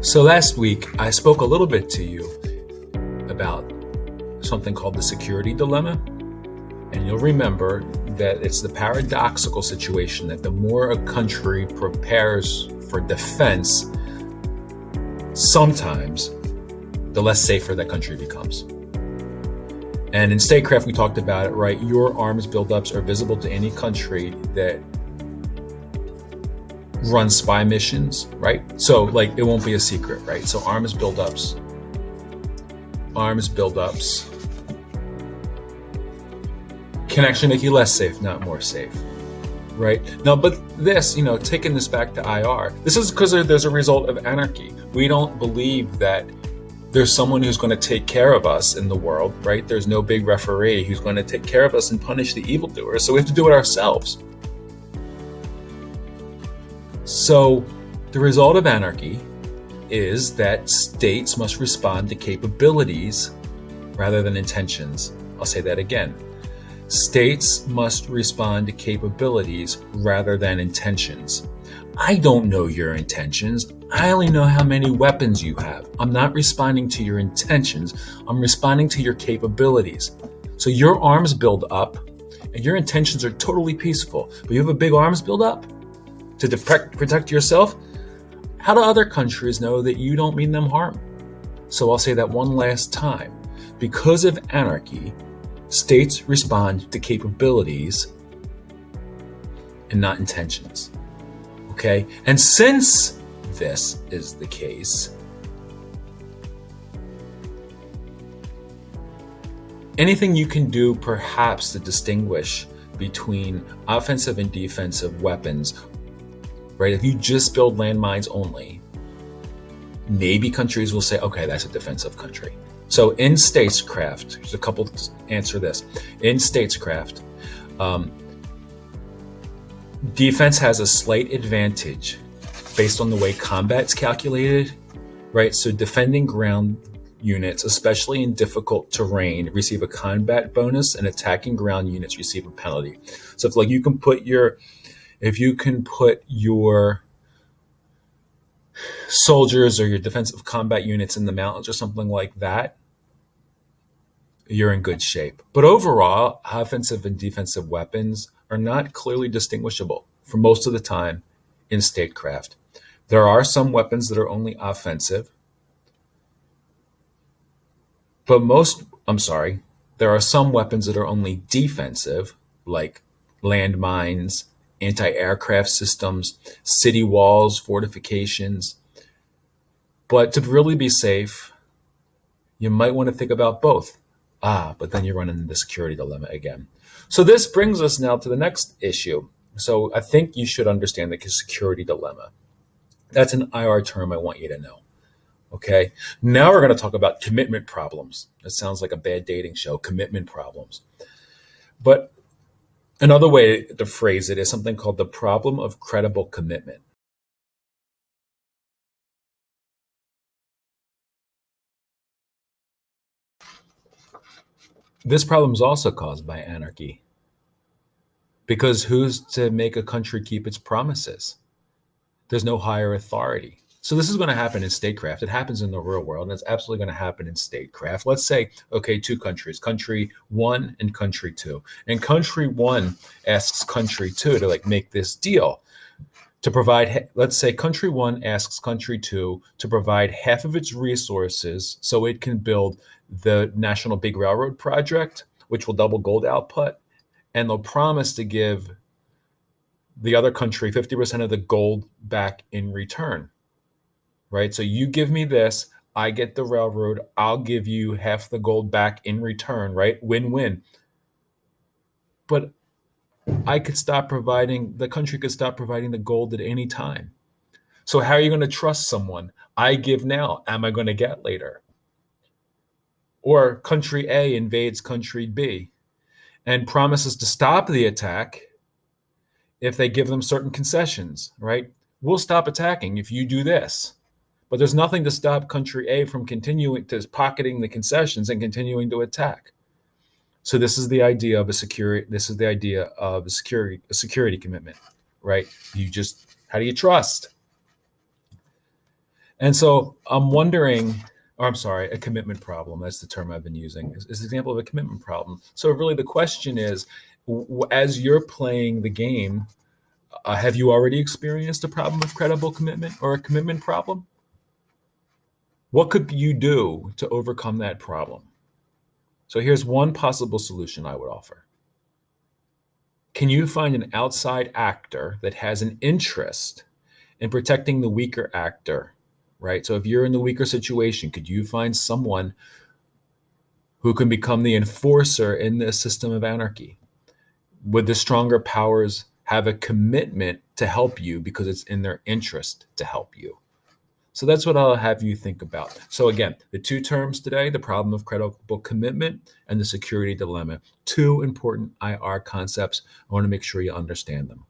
So last week, I spoke a little bit to you about something called the security dilemma. And you'll remember that it's the paradoxical situation that the more a country prepares for defense, sometimes the less safer that country becomes. And in statecraft, we talked about it, right? Your arms buildups are visible to any country that runs spy missions, right? So like it won't be a secret, right? So arms buildups can actually make you less safe, not more safe, right? Now, but this, taking this back to IR, this is because there's a result of anarchy. We don't believe that there's someone who's going to take care of us in the world, right? There's no big referee who's going to take care of us and punish the evildoers. So we have to do it ourselves. So the result of anarchy is that states must respond to capabilities rather than intentions. I'll say that again. States must respond to capabilities rather than intentions. I don't know your intentions. I only know how many weapons you have. I'm not responding to your intentions. I'm responding to your capabilities. So your arms build up and your intentions are totally peaceful, but you have a big arms build up to protect yourself. How do other countries know that you don't mean them harm? So I'll say that one last time. Because of anarchy, states respond to capabilities and not intentions. Okay? And since this is the case, anything you can do perhaps to distinguish between offensive and defensive weapons, right? If you just build landmines only, maybe countries will say, okay, that's a defensive country. So in statecraft, there's a couple to answer this. In statecraft, defense has a slight advantage based on the way combat's calculated, right? So defending ground units, especially in difficult terrain, receive a combat bonus, and attacking ground units receive a penalty. So if you can put your soldiers or your defensive combat units in the mountains or something like that, you're in good shape. But overall, offensive and defensive weapons are not clearly distinguishable for most of the time in statecraft. There are some weapons that are only offensive, but there are some weapons that are only defensive, like landmines, anti-aircraft systems, city walls, fortifications. But to really be safe, you might want to think about both. But then you're running into the security dilemma again. So this brings us now to the next issue. So I think you should understand the security dilemma. That's an IR term I want you to know. Okay. Now we're going to talk about commitment problems. That sounds like a bad dating show, commitment problems. But another way to phrase it is something called the problem of credible commitment. This problem is also caused by anarchy. Because who's to make a country keep its promises? There's no higher authority. So this is going to happen in statecraft. It happens in the real world, and it's absolutely going to happen in statecraft. Let's say, okay, two countries, country one and country two. And country one asks country two to make this deal to provide, let's say country one asks country two to provide half of its resources so it can build the National Big Railroad Project, which will double gold output. And they'll promise to give the other country 50% of the gold back in return, right? So you give me this, I get the railroad, I'll give you half the gold back in return, right? Win-win. But the country could stop providing the gold at any time. So how are you going to trust someone? I give now, am I going to get later? Or country A invades country B and promises to stop the attack if they give them certain concessions, right? We'll stop attacking if you do this. But there's nothing to stop country A from continuing to pocketing the concessions and continuing to attack. So this is the idea of a security commitment, right? How do you trust? And so I'm wondering, or I'm sorry, a commitment problem. That's the term I've been using. Is an example of a commitment problem. So really, the question is, as you're playing the game, have you already experienced a problem of credible commitment or a commitment problem? What could you do to overcome that problem? So here's one possible solution I would offer. Can you find an outside actor that has an interest in protecting the weaker actor, right? So if you're in the weaker situation, could you find someone who can become the enforcer in this system of anarchy? Would the stronger powers have a commitment to help you because it's in their interest to help you? So that's what I'll have you think about. So again, the two terms today, the problem of credible commitment and the security dilemma, two important IR concepts. I want to make sure you understand them.